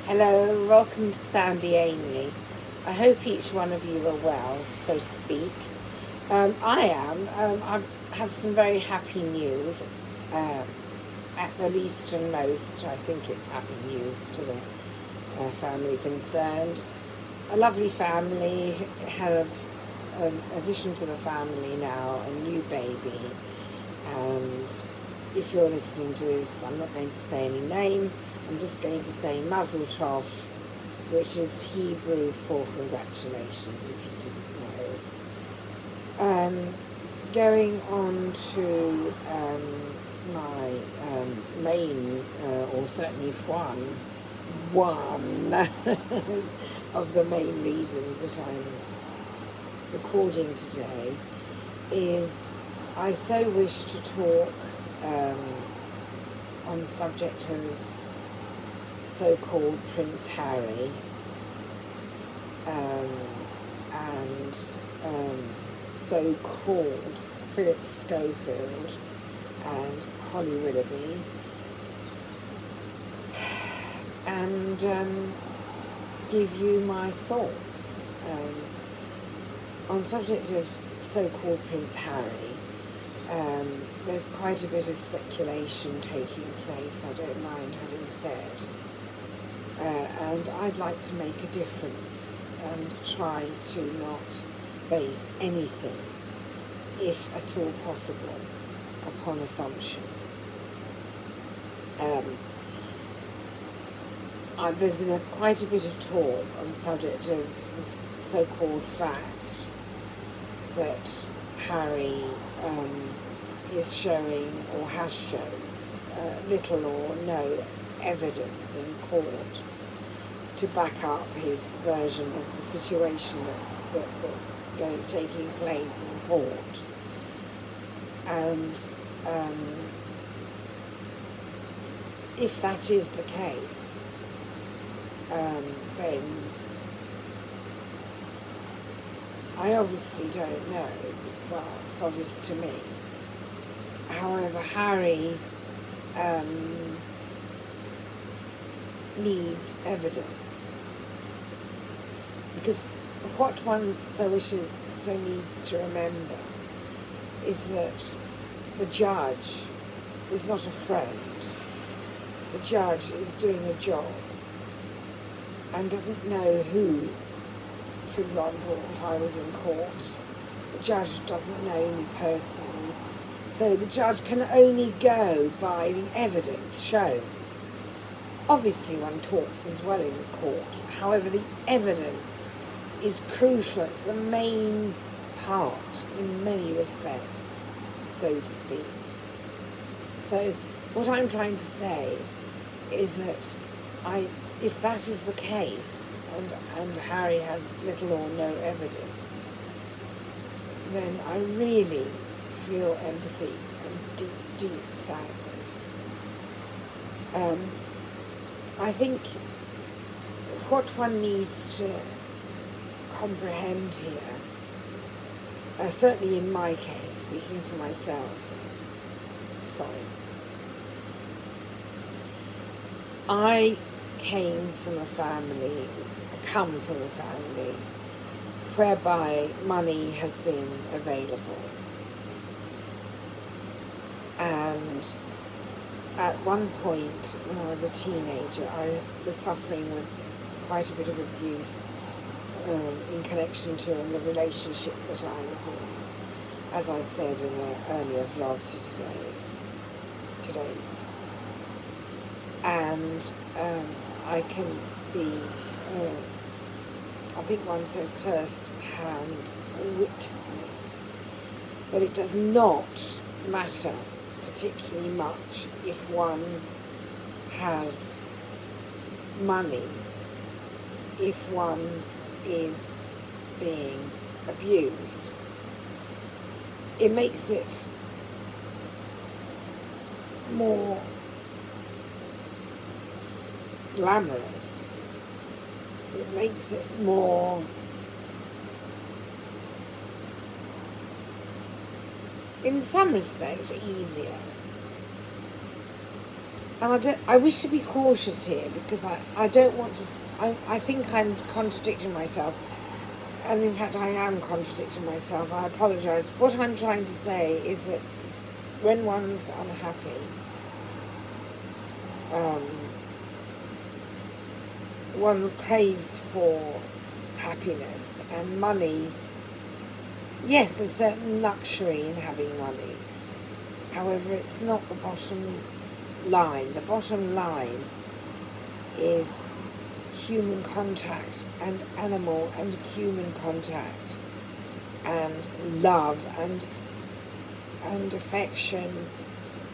Hello, welcome to Sandy Ainley. I hope each one of you are well, so to speak. I am. I have some very happy news. Uh, at the least and most, I think it's happy news to the family concerned. A lovely family have, in addition to the family now, a new baby. And if you're listening to this, I'm not going to say any name. I'm just going to say Mazeltov, which is Hebrew for congratulations, if you didn't know. Going on to my main, or certainly one of the main reasons that I'm recording today is I so wish to talk on the subject of so-called Prince Harry and so-called Philip Schofield and Holly Willoughby, and give you my thoughts on the subject of so-called Prince Harry. There's quite a bit of speculation taking place, I don't mind having said. And I'd like to make a difference and try to not base anything, if at all possible, upon assumption. There's been quite a bit of talk on the subject of the so-called fact that Harry is showing or has shown little or no evidence in court to back up his version of the situation that's taking place in court. And if that is the case, then I obviously don't know. Well, it's obvious to me. However, Harry needs evidence, because what one so needs to remember is that the judge is not a friend. The judge is doing a job and doesn't know who. For example, if I was in court, the judge doesn't know me personally, so the judge can only go by the evidence shown. Obviously one talks as well in court, however the evidence is crucial, it's the main part in many respects, so to speak. So what I'm trying to say is that if that is the case, and Harry has little or no evidence, then I really feel empathy and deep sadness. I think what one needs to comprehend here, certainly in my case, speaking for myself, I come from a family whereby money has been available. And at one point, when I was a teenager, I was suffering with quite a bit of abuse in connection to the relationship that I was in, as I said in an earlier vlog today's. And I can be, I think one says first-hand witness, but it does not matter particularly much if one has money, if one is being abused. It makes it more glamorous. It makes it more, in some respects, easier. And I wish to be cautious here because I don't want to. I think I'm contradicting myself, and in fact I am contradicting myself. I apologise. What I'm trying to say is that when one's unhappy, one craves for happiness and money. Yes, there's certain luxury in having money. However, it's not the bottom line. The bottom line is human contact and animal and human contact and love and affection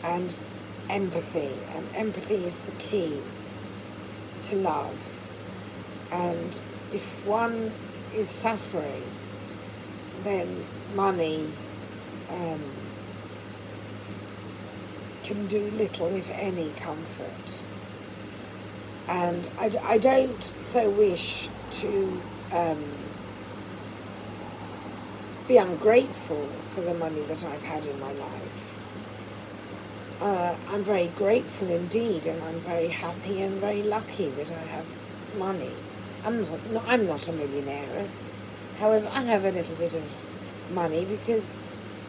and empathy. And empathy is the key to love. And if one is suffering, then money can do little, if any, comfort. And I don't so wish to be ungrateful for the money that I've had in my life. I'm very grateful indeed, and I'm very happy and very lucky that I have money. I'm not a millionaire. However, I have a little bit of money because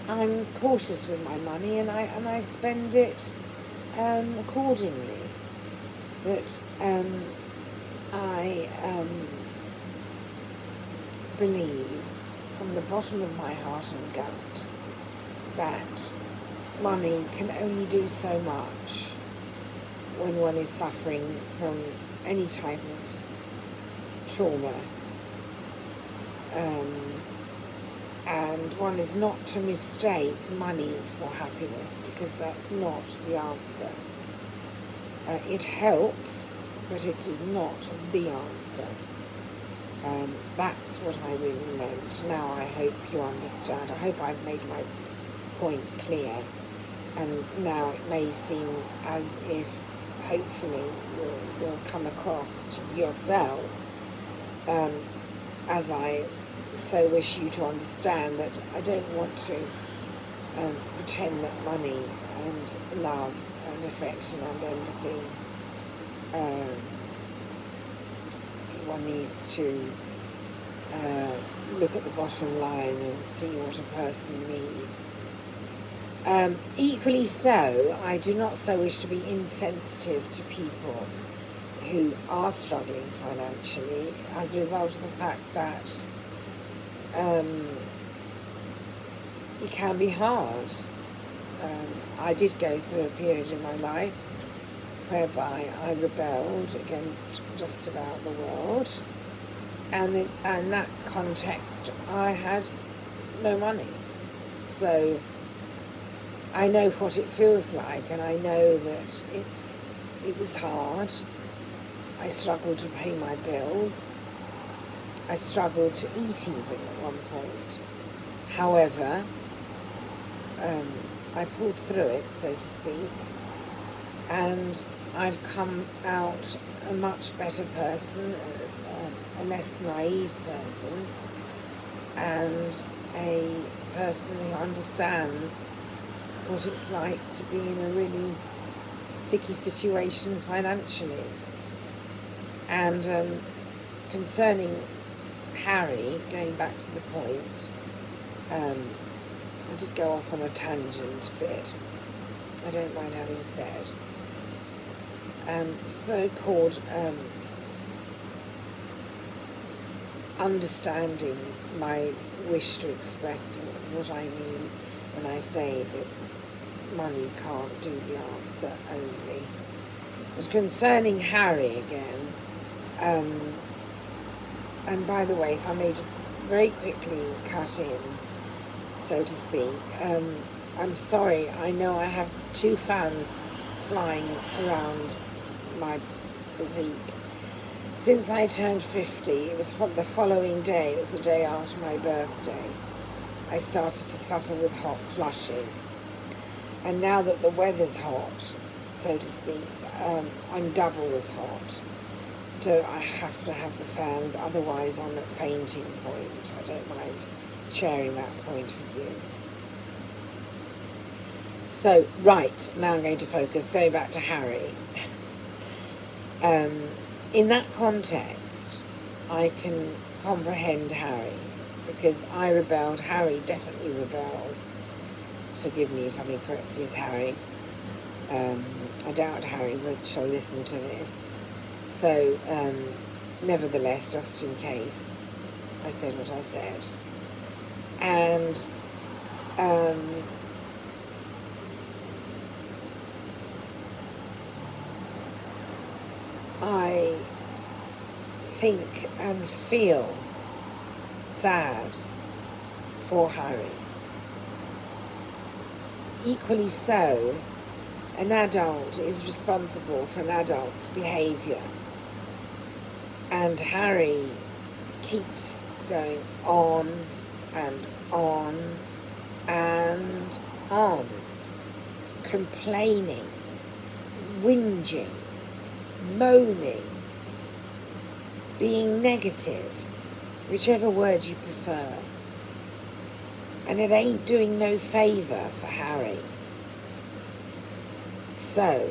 I'm cautious with my money, and I spend it accordingly. But I believe from the bottom of my heart and gut that money can only do so much when one is suffering from any type of trauma. And one is not to mistake money for happiness, because that's not the answer. It helps, but it is not the answer. That's what I really meant. Now I hope you understand. I hope I've made my point clear. And now it may seem as if, hopefully, will come across to yourselves, as I so wish you to understand that I don't want to pretend that money and love and affection and empathy, one needs to look at the bottom line and see what a person needs. Equally so, I do not so wish to be insensitive to people who are struggling financially as a result of the fact that it can be hard. I did go through a period in my life whereby I rebelled against just about the world, and in that context I had no money. So I know what it feels like, and I know that it was hard. I struggled to pay my bills. I struggled to eat even at one point. However, I pulled through it, so to speak, and I've come out a much better person, a less naive person, and a person who understands what it's like to be in a really sticky situation financially. And concerning Harry, going back to the point, I did go off on a tangent a bit. I don't mind having said. So-called understanding my wish to express what I mean when I say that money can't do the answer only. But concerning Harry again, and by the way, if I may just very quickly cut in, so to speak, I'm sorry, I know I have 2 fans flying around my physique. Since I turned 50, it was the following day, it was the day after my birthday, I started to suffer with hot flushes. And now that the weather's hot, so to speak, I'm double as hot. So I have to have the fans, otherwise I'm at fainting point. I don't mind sharing that point with you. So, right, now I'm going to focus, going back to Harry. In that context, I can comprehend Harry, because I rebelled. Harry definitely rebels. Forgive me if I'm incorrect, is Harry. I doubt Harry shall listen to this. So, nevertheless, just in case, I said what I said. And I think and feel sad for Harry. Equally so, an adult is responsible for an adult's behaviour. And Harry keeps going on and on and on, complaining, whinging, moaning, being negative, whichever word you prefer. And it ain't doing no favour for Harry. So,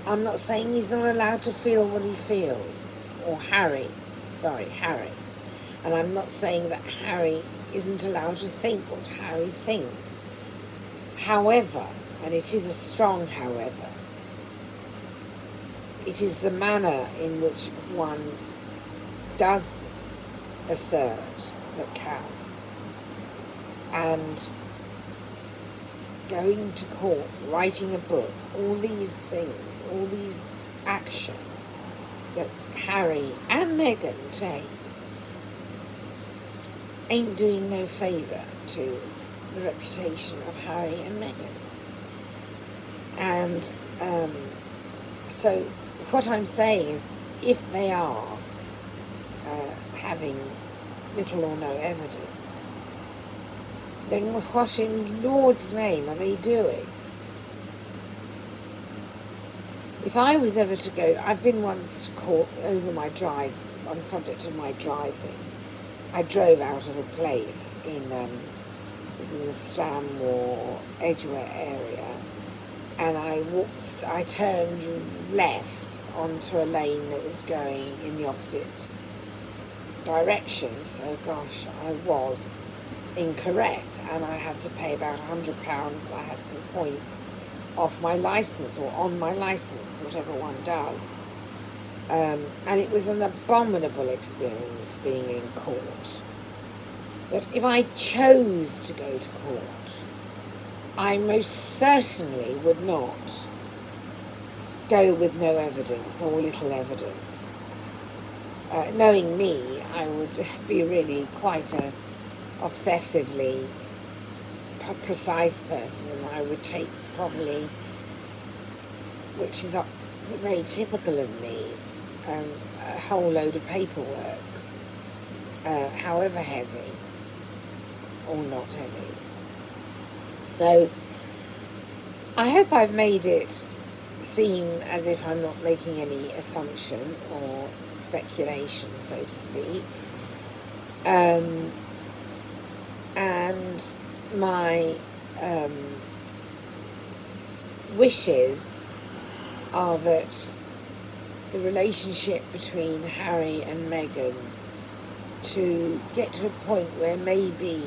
I'm not saying he's not allowed to feel what he feels, or Harry. And I'm not saying that Harry isn't allowed to think what Harry thinks. However, and it is a strong however, it is the manner in which one does assert that counts. And going to court, writing a book, all these things, all these action that Harry and Meghan take ain't doing no favour to the reputation of Harry and Meghan. And so what I'm saying is, if they are having little or no evidence, then what in Lord's name are they doing? If I was ever to go, I've been once to court over my drive, on the subject of my driving. I drove out of a place it was in the Stanmore, Edgware area, and I turned left onto a lane that was going in the opposite direction, so gosh, I was incorrect, and I had to pay about £100, and I had some points off my licence, or on my licence, whatever one does. And it was an abominable experience being in court. But if I chose to go to court, I most certainly would not go with no evidence or little evidence. Knowing me, I would be really quite a obsessively precise person, and I would take probably, which is very typical of me, a whole load of paperwork, however heavy or not heavy. So I hope I've made it seem as if I'm not making any assumption or speculation, so to speak. And my wishes are that the relationship between Harry and Meghan to get to a point where maybe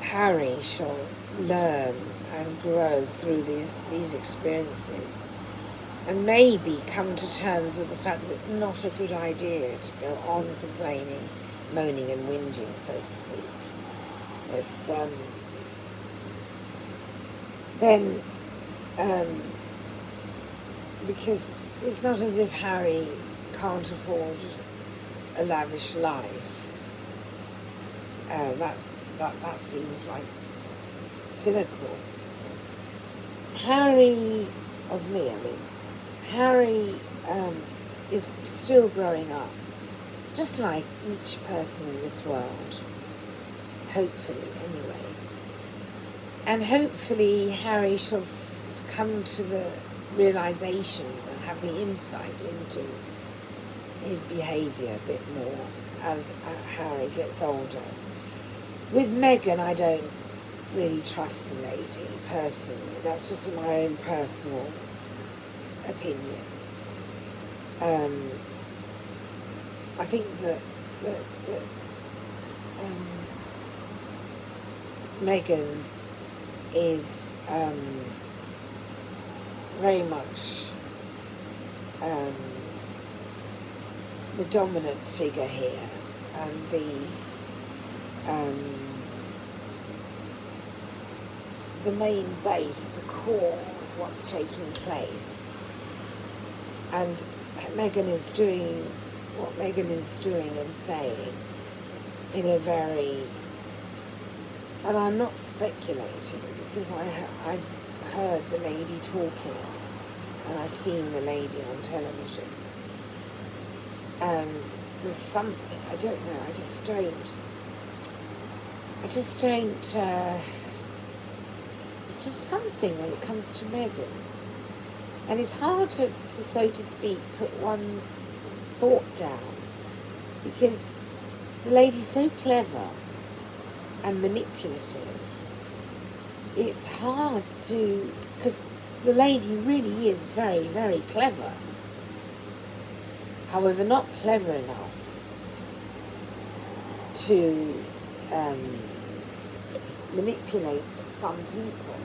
Harry shall learn and grow through these experiences, and maybe come to terms with the fact that it's not a good idea to go on complaining, moaning and whinging, so to speak. It's, because it's not as if Harry can't afford a lavish life. That seems like cynical. Harry is still growing up, just like each person in this world, hopefully anyway. And hopefully Harry shall come to the realisation and have the insight into his behaviour a bit more as Harry gets older. With Meghan, I don't really trust the lady, personally. That's just my own personal opinion. I think that Meghan is very much the dominant figure here, and the main base, the core of what's taking place. And Meghan is doing what Meghan is doing and saying in a very, and I'm not speculating because I've heard the lady talking and I've seen the lady on television, and there's something, I don't know, I just don't, there's just something when it comes to Meghan. And it's hard to, so to speak, put one's thought down, because the lady's so clever and manipulative. It's hard to, because the lady really is very, very clever. However, not clever enough to manipulate some people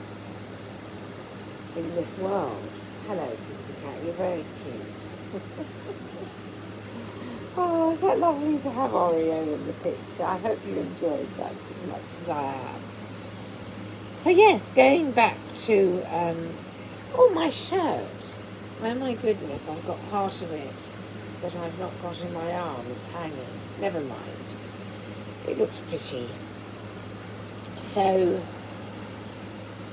in this world. Hello, pussycat, you're very cute. Oh, is that lovely to have Oreo in the picture? I hope you enjoyed that as much as I have. So yes, going back to, oh, my shirt. Oh my goodness, I've got part of it that I've not got in my arms hanging. Never mind. It looks pretty. So,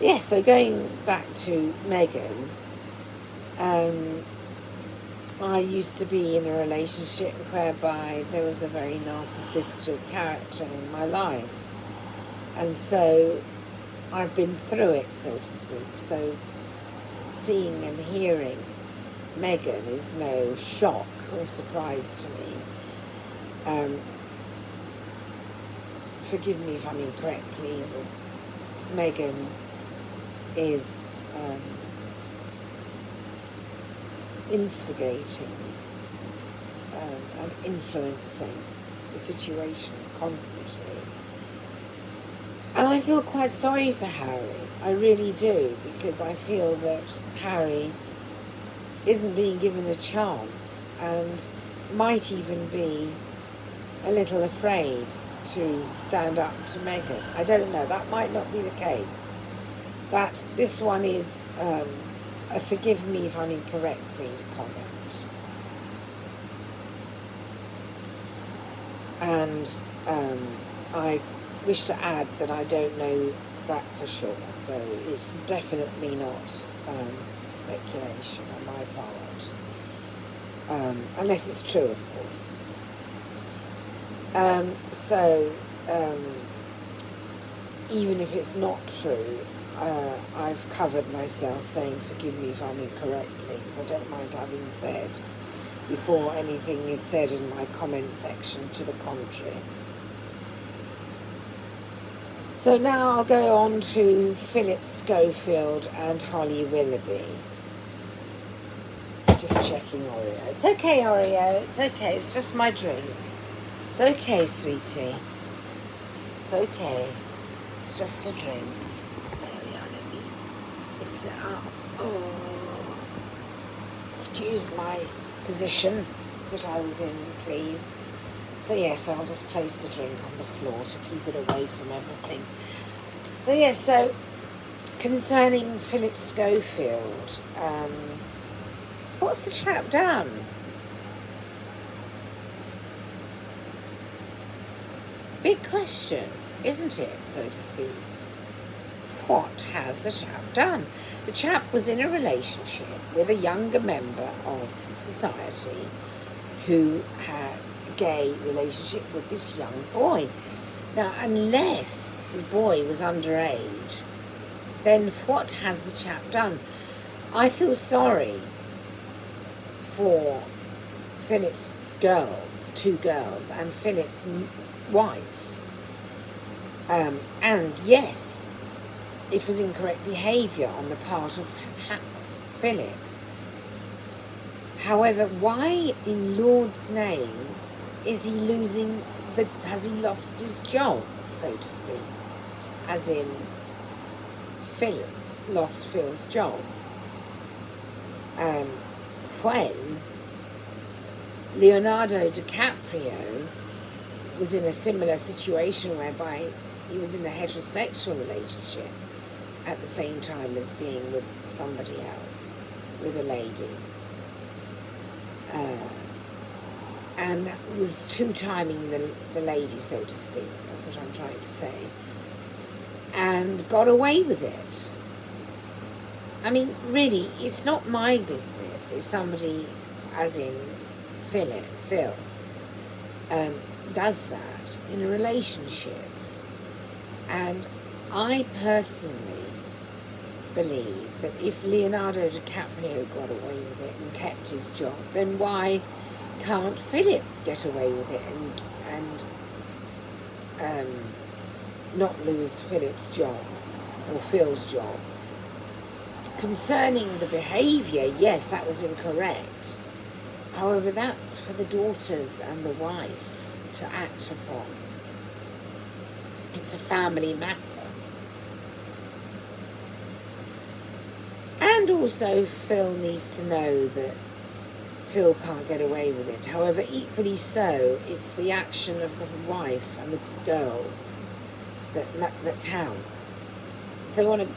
yeah, so going back to Meghan, I used to be in a relationship whereby there was a very narcissistic character in my life. And so I've been through it, so to speak. So seeing and hearing Meghan is no shock or surprise to me. Forgive me if I'm incorrect, please, but Meghan is instigating and influencing the situation constantly. And I feel quite sorry for Harry. I really do, because I feel that Harry isn't being given a chance and might even be a little afraid to stand up to Meghan. I don't know, that might not be the case. But this one is a forgive me if I'm incorrect, please comment. And I wish to add that I don't know that for sure, so it's definitely not speculation on my part, unless it's true, of course. Even if it's not true, I've covered myself saying forgive me if I'm incorrect, please. I don't mind having said before anything is said in my comment section to the contrary. So now I'll go on to Philip Schofield and Holly Willoughby. Just checking Oreo. It's okay, Oreo. It's okay. It's just my drink. It's okay, sweetie. It's okay. It's just a drink. There we are. Let me lift it up. Oh. Excuse my position that I was in, please. So yes, I'll just place the drink on the floor to keep it away from everything. So yes, so concerning Philip Schofield, what's the chap done? Big question, isn't it, so to speak? What has the chap done? The chap was in a relationship with a younger member of society who had gay relationship with this young boy. Now, unless the boy was underage, then what has the chap done? I feel sorry for Philip's girls, two girls, and Philip's wife, And yes, it was incorrect behaviour on the part of Philip. However, why in Lord's name is he has he lost his job, so to speak? As in, Philip lost Phil's job. When Leonardo DiCaprio was in a similar situation whereby he was in a heterosexual relationship at the same time as being with somebody else, with a lady. And was two-timing the lady, so to speak. That's what I'm trying to say. And got away with it. I mean, really, it's not my business if somebody, as in Phil, does that in a relationship. And I personally believe that if Leonardo DiCaprio got away with it and kept his job, then why can't Philip get away with it and not lose Philip's job or Phil's job? Concerning the behaviour, yes, that was incorrect. However, that's for the daughters and the wife to act upon. It's a family matter. And also, Phil needs to know that Phil can't get away with it. However, equally so, it's the action of the wife and the girls that counts. If they want to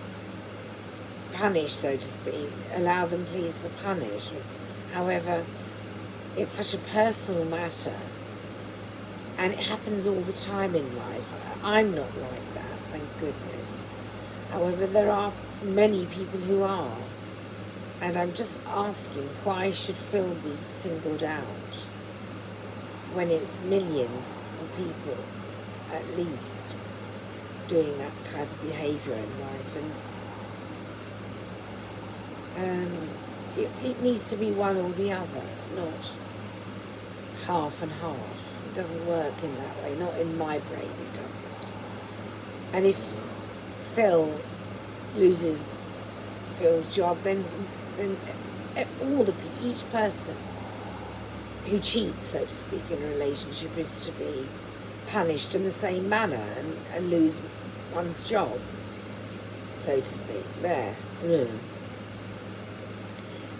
punish, so to speak, allow them please to punish. However, it's such a personal matter, and it happens all the time in life. I'm not like that, thank goodness. However, there are many people who are, and I'm just asking, why should Phil be singled out when it's millions of people, at least, doing that type of behaviour in life? And it needs to be one or the other, not half and half. It doesn't work in that way, not in my brain it doesn't. And if Phil loses Phil's job, then each person who cheats, so to speak, in a relationship is to be punished in the same manner and lose one's job, so to speak. There.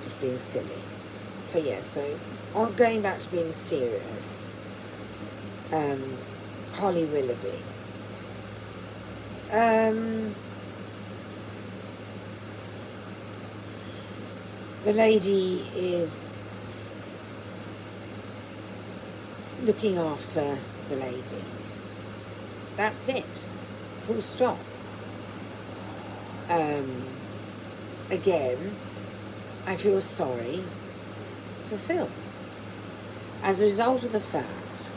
Just being silly. So yeah, so going back to being serious, Holly Willoughby. The lady is looking after the lady. That's it. Full stop. Again, I feel sorry for Phil as a result of the fact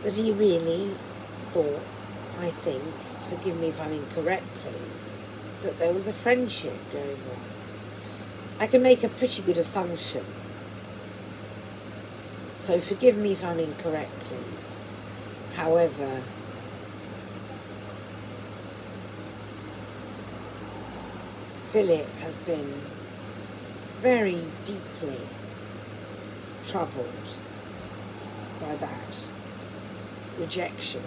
that he really thought, I think, forgive me if I'm incorrect please, that there was a friendship going on. I can make a pretty good assumption, so forgive me if I'm incorrect please. However, Philip has been very deeply troubled by that rejection.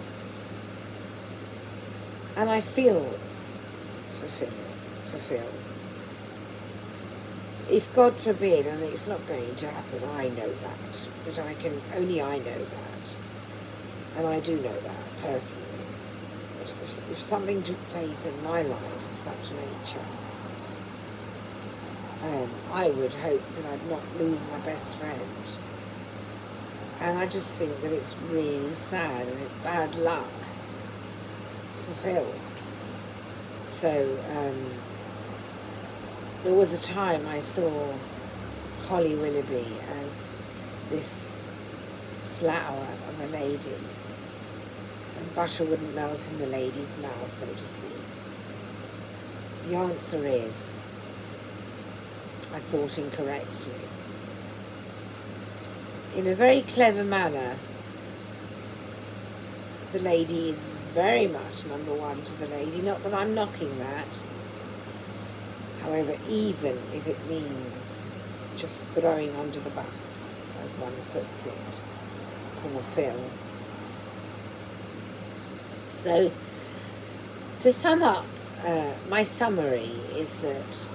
And I feel for Phil. If God forbid, and it's not going to happen, I know that, but I know that, and I do know that personally. But if something took place in my life of such nature, I would hope that I'd not lose my best friend. And I just think that it's really sad and it's bad luck for Phil. So there was a time I saw Holly Willoughby as this flower of a lady, and butter wouldn't melt in the lady's mouth, so to speak. The answer is, I thought incorrectly. In a very clever manner, the lady is very much number one to the lady. Not that I'm knocking that. However, even if it means just throwing under the bus, as one puts it, poor Phil. So, to sum up, my summary is that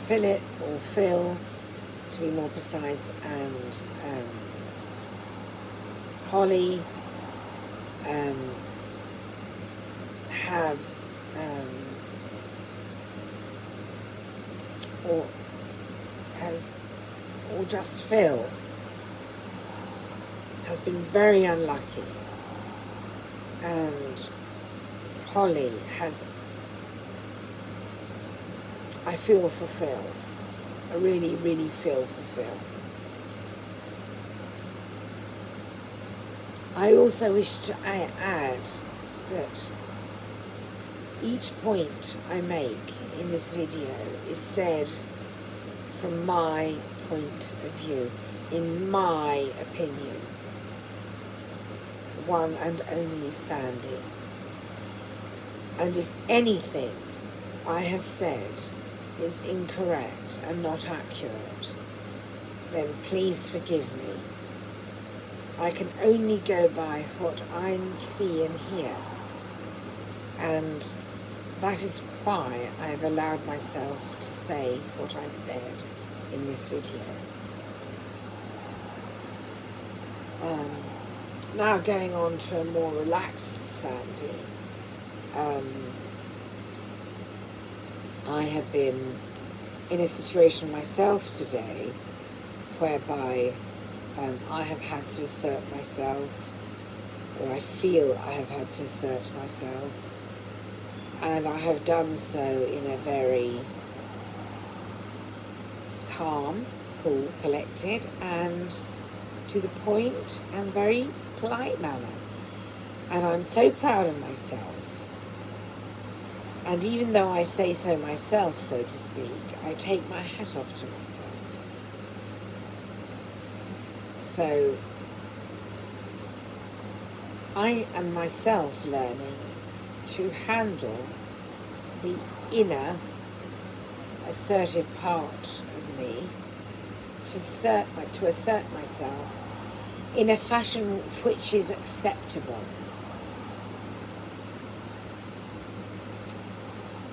Philip, or Phil, to be more precise, and Holly have, or just Phil, has been very unlucky, and Holly has, I feel for Phil. I really, really feel for Phil. I also wish to add that each point I make in this video is said from my point of view, in my opinion, one and only Sandy. And if anything I have said is incorrect and not accurate, then please forgive me. I can only go by what I see and hear, and that is why I have allowed myself to say what I've said in this video. Now going on to a more relaxed Sandy. I have been in a situation myself today whereby I have had to assert myself, or I feel I have had to assert myself, and I have done so in a very calm, cool, collected, and to the point and very polite manner. And I'm so proud of myself. And even though I say so myself, so to speak, I take my hat off to myself. So I am myself learning to handle the inner assertive part of me, to assert myself in a fashion which is acceptable.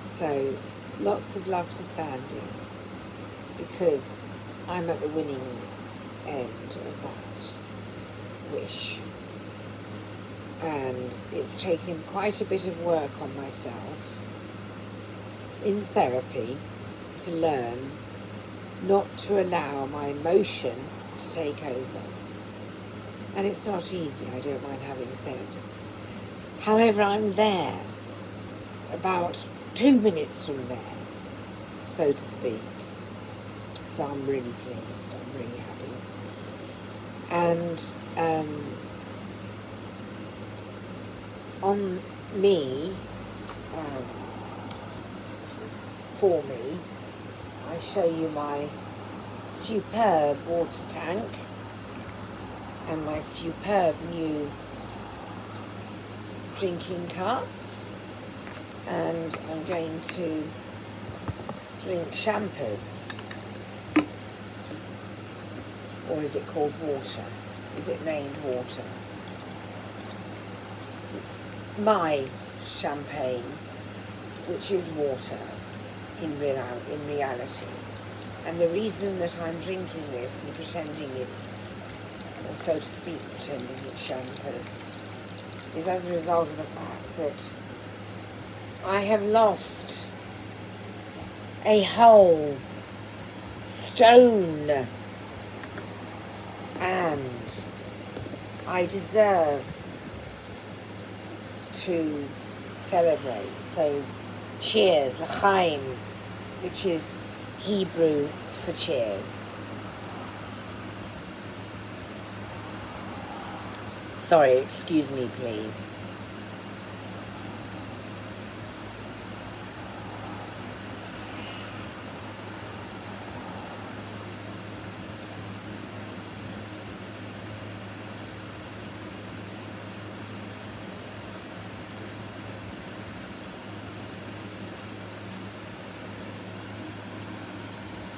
So lots of love to Sandy, because I'm at the winning end of that wish. And it's taken quite a bit of work on myself in therapy to learn not to allow my emotion to take over. And it's not easy, I don't mind having said. However, I'm there, about 2 minutes from there, so to speak. So I'm really pleased, I'm really happy. And on me, for me, I show you my superb water tank and my superb new drinking cup, and I'm going to drink champers. Or is it called water? Is it named water? It's my champagne, which is water in reality. And the reason that I'm drinking this and pretending it's, or so to speak, pretending it's champers, is as a result of the fact that I have lost a whole stone, and I deserve to celebrate. So cheers, l'chaim, which is Hebrew for cheers. Sorry, excuse me, please.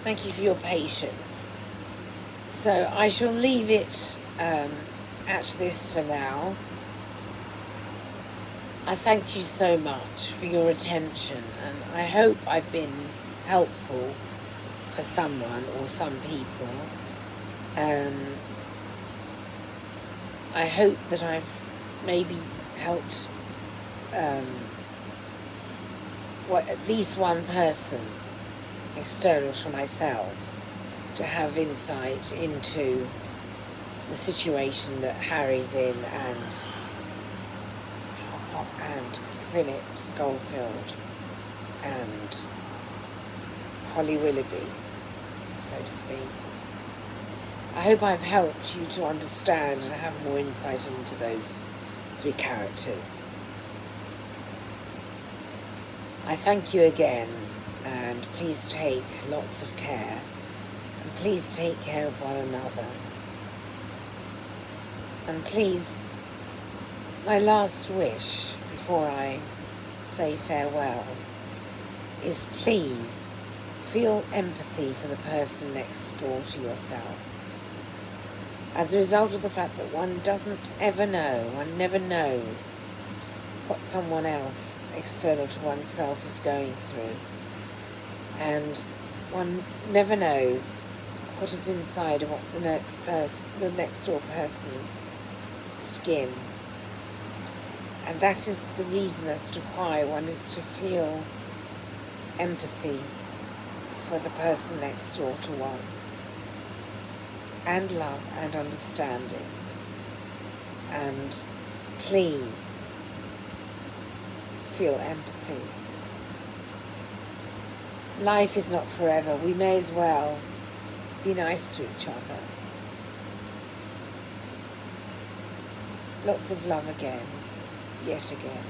Thank you for your patience. So I shall leave it at this for now. I thank you so much for your attention, and I hope I've been helpful for someone or some people. I hope that I've maybe helped at least one person external to myself to have insight into the situation that Harry's in and Philip Schofield and Holly Willoughby, so to speak. I hope I've helped you to understand and have more insight into those three characters. I thank you again, and please take lots of care, and please take care of one another. And please, my last wish before I say farewell is please feel empathy for the person next door to yourself. As a result of the fact that one doesn't ever know, one never knows what someone else external to oneself is going through. And one never knows what is inside of the next door person's skin. And that is the reason as to why one is to feel empathy for the person next door to one, and love and understanding. And please feel empathy. Life is not forever. We may as well be nice to each other. Lots of love again, yet again.